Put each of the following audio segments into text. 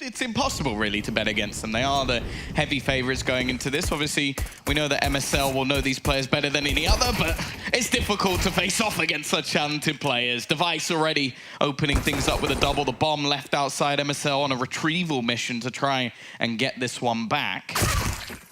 it's impossible really to bet against them. They are the heavy favorites going into this. Obviously, we know that MSL will know these players better than any other, but it's difficult to face off against such talented players. Device already opening things up with a double. The bomb left outside MSL on a retrieval mission to try and get this one back.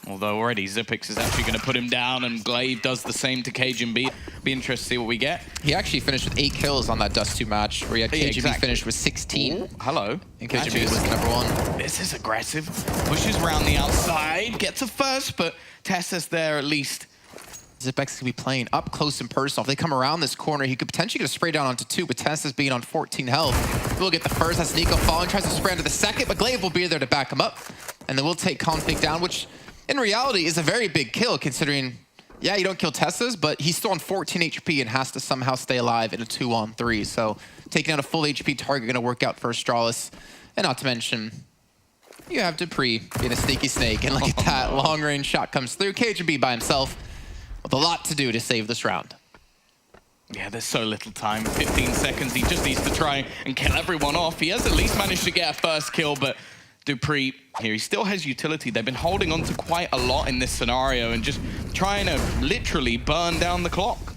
Although already Xyp9x is actually going to put him down, and Glaive does the same to KGB. Be interested to see what we get. He actually finished with 8 kills on that Dust 2 match, where he had KGB finished with 16. Ooh, hello. And KGB was number 1. This is aggressive. Pushes around the outside, gets a first, but Tessa's there at least. Xyp9x could be playing up close and personal. If they come around this corner, he could potentially get a spray down onto 2, but Tessa's being on 14 health. We'll get the first. That's Nico falling, tries to spray onto the second, but Glaive will be there to back him up. And then we'll take Config down, which in reality is a very big kill, considering, yeah, you don't kill Tessa's, but he's still on 14 HP and has to somehow stay alive in a 2-on-3. So taking out a full HP target going to work out for Astralis. And not to mention, you have Dupree being a sneaky snake. And look at that, long-range shot comes through. KGB by himself with a lot to do to save this round. Yeah, there's so little time. 15 seconds. He just needs to try and kill everyone off. He has at least managed to get a first kill, but Dupree here, he still has utility. They've been holding on to quite a lot in this scenario and just trying to literally burn down the clock.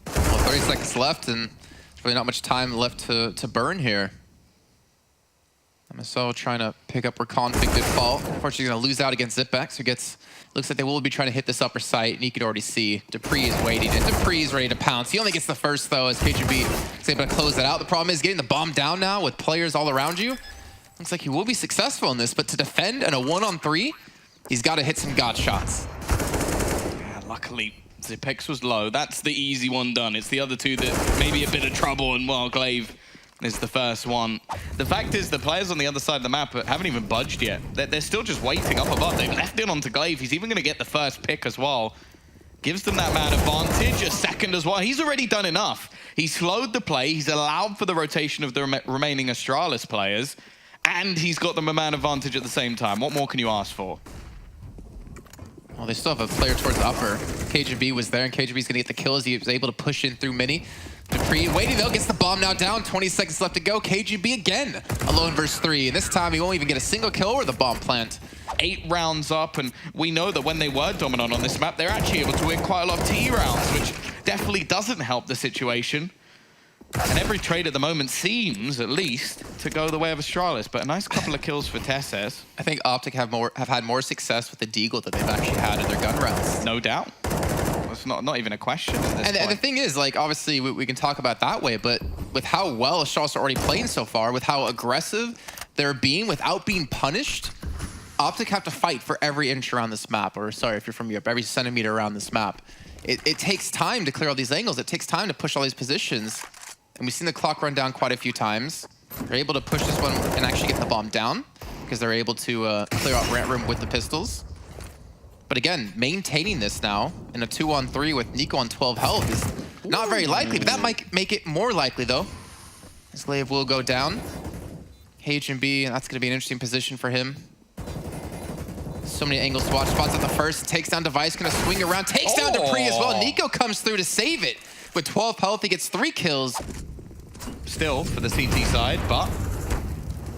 Well, 30 seconds left, and there's really not much time left to burn here. MSL trying to pick up where Config did fall. Unfortunately, going to lose out against Xyp9x, who gets... Looks like they will be trying to hit this upper site, and you can already see Dupree is waiting, and Dupree is ready to pounce. He only gets the first, though, as KGB is able to close that out. The problem is getting the bomb down now with players all around you. Looks like he will be successful in this, but to defend in a 1-on-3, he's got to hit some God shots. Yeah, luckily, Xyp9x was low. That's the easy one done. It's the other two that may be a bit of trouble, and well, Glaive is the first one. The fact is, the players on the other side of the map haven't even budged yet. They're still just waiting up above. They've left it onto Glaive. He's even going to get the first pick as well. Gives them that man advantage, a second as well. He's already done enough. He slowed the play. He's allowed for the rotation of the remaining Astralis players. And he's got them a man advantage at the same time. What more can you ask for? Well, they still have a player towards the upper. KGB was there, and KGB's gonna get the kills. He was able to push in through mini. Dupree waiting though, gets the bomb now down. 20 seconds left to go. KGB again, alone versus 3. And this time he won't even get a single kill or the bomb plant. 8 rounds up, and we know that when they were dominant on this map, they're actually able to win quite a lot of TE rounds, which definitely doesn't help the situation. And every trade at the moment seems, at least, to go the way of Astralis. But a nice couple of kills for Tesses. I think OpTic have had more success with the Deagle that they've actually had in their gun rounds. No doubt. It's not even a question at this point. And the thing is, like, obviously, we can talk about it that way, but with how well Astralis are already playing so far, with how aggressive they're being without being punished, OpTic have to fight for every inch around this map, or sorry, if you're from Europe, every centimeter around this map. It takes time to clear all these angles. It takes time to push all these positions. And we've seen the clock run down quite a few times. They're able to push this one and actually get the bomb down because they're able to clear out Rant Room with the pistols. But again, maintaining this now in a 2-on-3 with Nico on 12 health is not very likely, but that might make it more likely though. This Glaive will go down. HMB, that's going to be an interesting position for him. So many angles to watch. Spots at the first, takes down Device, going to swing around, takes down Dupree as well. Nico comes through to save it. With 12 health, he gets 3 kills. Still for the CT side, but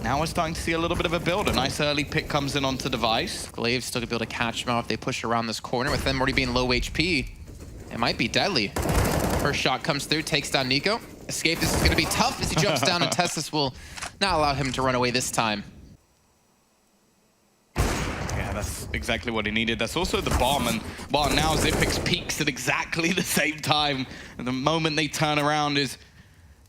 now we're starting to see a little bit of a build. A nice early pick comes in onto Device. Glaive's still gonna be able to catch him out if they push around this corner. With them already being low HP, it might be deadly. First shot comes through, takes down Nico. Escape, this is gonna be tough as he jumps down, and Testis will not allow him to run away this time. That's exactly what he needed. That's also the bomb, and well, now Xyp9x peaks at exactly the same time. And the moment they turn around is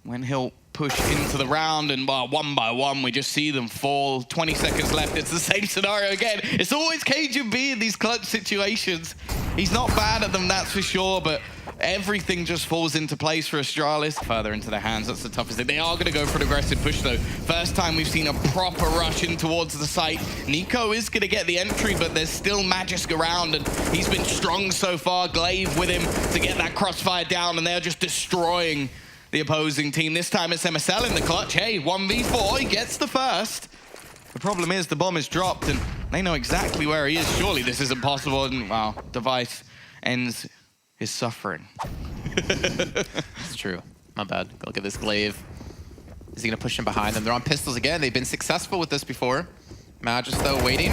when he'll push into the round, and well, one by one, we just see them fall. 20 seconds left. It's the same scenario again. It's always KGB in these clutch situations. He's not bad at them, that's for sure, but everything just falls into place for Astralis. Further into their hands, that's the toughest thing. They are going to go for an aggressive push, though. First time we've seen a proper rush in towards the site. Nico is going to get the entry, but there's still Magisk around, and he's been strong so far. Glaive with him to get that crossfire down, and they're just destroying the opposing team. This time it's MSL in the clutch. Hey, 1v4, he gets the first. The problem is the bomb is dropped, and they know exactly where he is. Surely this isn't possible, and wow, Device ends his suffering. It's true. My bad. Look at this Glaive. Is he gonna push him behind them? They're on pistols again. They've been successful with this before. Magis though waiting.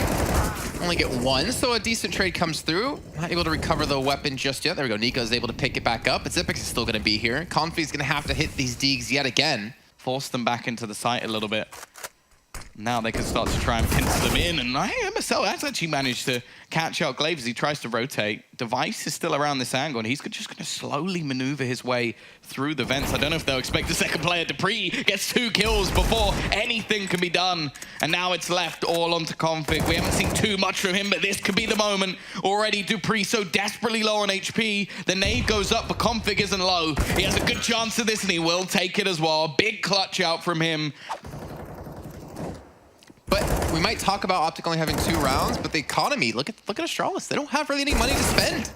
Only get one, so a decent trade comes through. Not able to recover the weapon just yet. There we go. Nico's able to pick it back up, but Xipix is still gonna be here. Config's gonna have to hit these Deegs yet again. Force them back into the site a little bit. Now they can start to try and pinch them in, and MSL has actually managed to catch out Glaive as he tries to rotate. Device is still around this angle, and he's just going to slowly maneuver his way through the vents. I don't know if they'll expect a second player. Dupree gets 2 kills before anything can be done, and now it's left all onto Config. We haven't seen too much from him, but this could be the moment. Already Dupree so desperately low on HP. The nade goes up, but Config isn't low. He has a good chance of this, and he will take it as well. Big clutch out from him. But we might talk about OpTic only having 2 rounds, but the economy, look at Astralis. They don't have really any money to spend.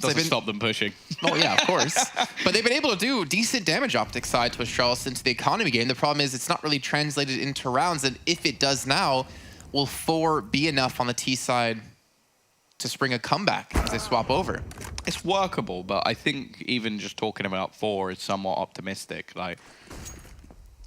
Doesn't stop them pushing. Oh yeah, of course. But they've been able to do decent damage OpTic side to Astralis into the economy game. The problem is it's not really translated into rounds, and if it does now, will 4 be enough on the T side to spring a comeback as they swap over? It's workable, but I think even just talking about 4 is somewhat optimistic. Like,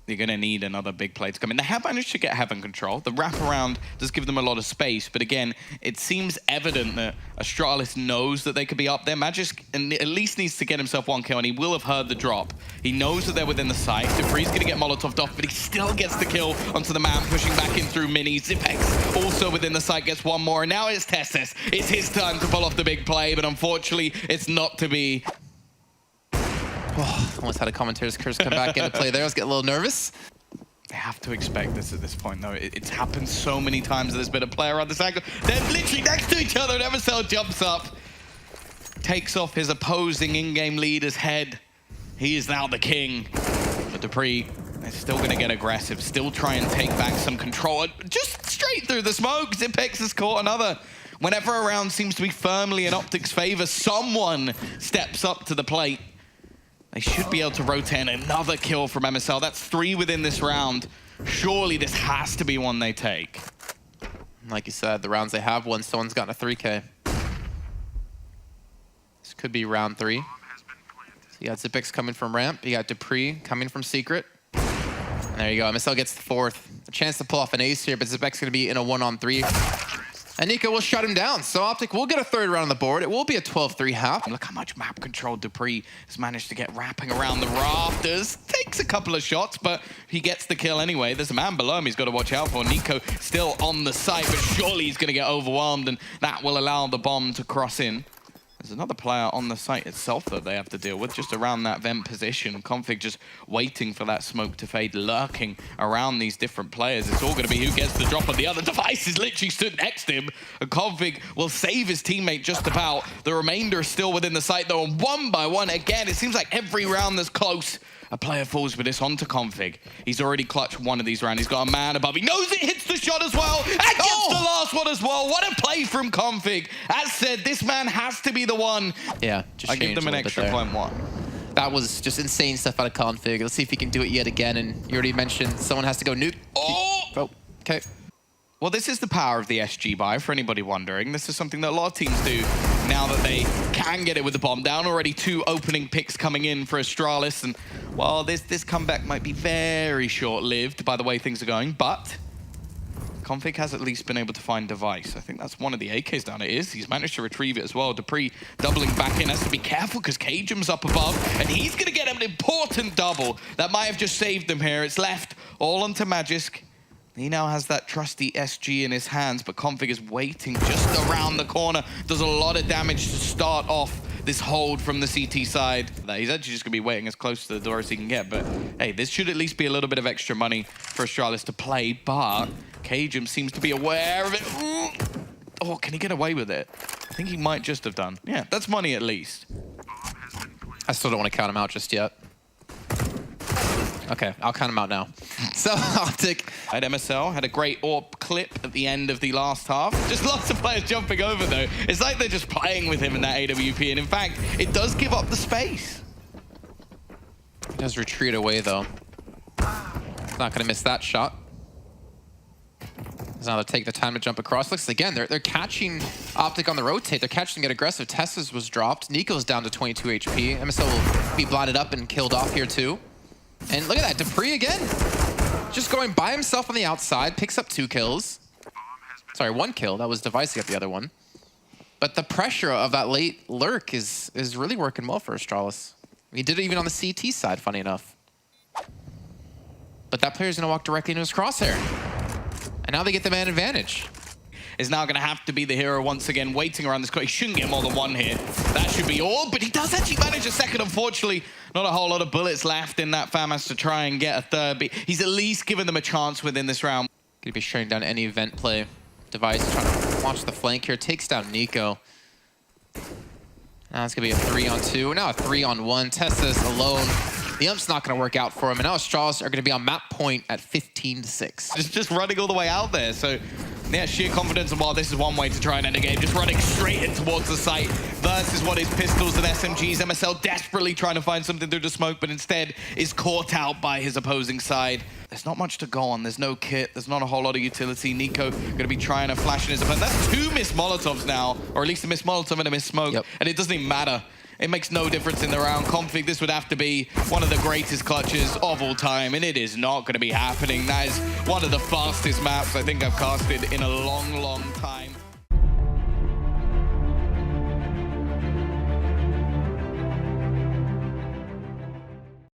you're going to need another big play to come in. They have managed to get Heaven control. The wraparound does give them a lot of space, but again, it seems evident that Astralis knows that they could be up there. Magisk at least needs to get himself 1 kill, and he will have heard the drop. He knows that they're within the site. Dupree's going to get Molotov'd off, but he still gets the kill onto the man, pushing back in through Mini. Xipix also within the site gets 1 more, and now it's Testis. It's his turn to pull off the big play, but unfortunately, it's not to be. Oh, almost had a commentator's curse come back into play there. I was getting a little nervous. They have to expect this at this point, though. It's happened so many times that there's been a player on this angle. They're literally next to each other, and MSL jumps up, takes off his opposing in-game leader's head. He is now the king. But Dupree is still going to get aggressive, still try and take back some control. Just straight through the smoke, Xipix has caught another. Whenever a round seems to be firmly in OpTic's favor, someone steps up to the plate. They should be able to rotate another kill from MSL. That's 3 within this round. Surely this has to be one they take. Like you said, the rounds they have won, someone's gotten a 3K. This could be round 3. So you got Xipix coming from ramp. You got Dupree coming from secret. And there you go. MSL gets the 4th. A chance to pull off an ace here, but Xipix going to be in a 1-on-3. And Nico will shut him down. So OpTic will get a 3rd round on the board. It will be a 12-3 half. Look how much map control Dupree has managed to get wrapping around the rafters. Takes a couple of shots, but he gets the kill anyway. There's a man below him he's got to watch out for. Nico still on the site, but surely he's going to get overwhelmed, and that will allow the bomb to cross in. There's another player on the site itself that they have to deal with, just around that vent position. Config just waiting for that smoke to fade, lurking around these different players. It's all going to be who gets the drop on the other. Device is literally stood next to him, and Config will save his teammate just about. The remainder is still within the site, though, and 1 by 1, again, it seems like every round that's close, a player falls with this onto Config. He's already clutched 1 of these rounds. He's got a man above. He knows it, hits the shot as well, and gets the last one as well. What a play from Config. As said, this man has to be the one. Yeah, just I give them an extra point 1. That was just insane stuff out of Config. Let's see if he can do it yet again. And you already mentioned someone has to go Nuke. Oh, okay. Well, this is the power of the SG buy, for anybody wondering. This is something that a lot of teams do now that they can get it with the bomb down. Already 2 opening picks coming in for Astralis. And, well, this comeback might be very short-lived by the way things are going, but Config has at least been able to find Device. I think that's one of the AKs down. It is. He's managed to retrieve it as well. Dupree doubling back in. Has to be careful because Cajum's up above, and he's going to get an important double. That might have just saved them here. It's left all onto Magisk. He now has that trusty SG in his hands, but Config is waiting just around the corner. Does a lot of damage to start off this hold from the CT side. He's actually just going to be waiting as close to the door as he can get, but hey, this should at least be a little bit of extra money for Astralis to play, but Cajun seems to be aware of it. Ooh. Oh, can he get away with it? I think he might just have done. Yeah, that's money at least. I still don't want to count him out just yet. Okay, I'll count him out now. So OpTic at MSL had a great AWP clip at the end of the last half. Just lots of players jumping over though. It's like they're just playing with him in that AWP, and in fact, it does give up the space. He does retreat away though. He's not gonna miss that shot. He's now to take the time to jump across. Looks again, they're catching OpTic on the rotate. They're catching them get aggressive. Tessa's was dropped. Nico's down to 22 HP. MSL will be blinded up and killed off here too. And look at that, Dupree again. Just going by himself on the outside, picks up 2 kills. Sorry, 1 kill. That was Device to get the other one. But the pressure of that late lurk is really working well for Astralis. He did it even on the CT side, funny enough. But that player's gonna walk directly into his crosshair. And now they get the man advantage. Is now going to have to be the hero once again, waiting around this corner. He shouldn't get more than 1 hit. That should be all, but he does actually manage a second. Unfortunately, not a whole lot of bullets left in that FAMAS to try and get a third. But he's at least given them a chance within this round. Gonna be shutting down any event play. Device trying to launch the flank here, takes down Nico. Now it's gonna be a 3-on-2, now a 3-on-1. Tessa's alone. The ump's not gonna work out for him, and now Astralis are gonna be on map point at 15-6. Just running all the way out there, so yeah, sheer confidence. And while this is one way to try and end the game, just running straight in towards the site versus what is pistols and SMGs. MSL desperately trying to find something through the smoke, but instead is caught out by his opposing side. There's not much to go on. There's no kit. There's not a whole lot of utility. Nico going to be trying to flash in his opponent. That's 2 missed Molotovs now, or at least a missed Molotov and a missed smoke. Yep. And it doesn't even matter. It makes no difference in the round. Config, this would have to be one of the greatest clutches of all time, and it is not going to be happening. That is one of the fastest maps I think I've casted in a long, long time.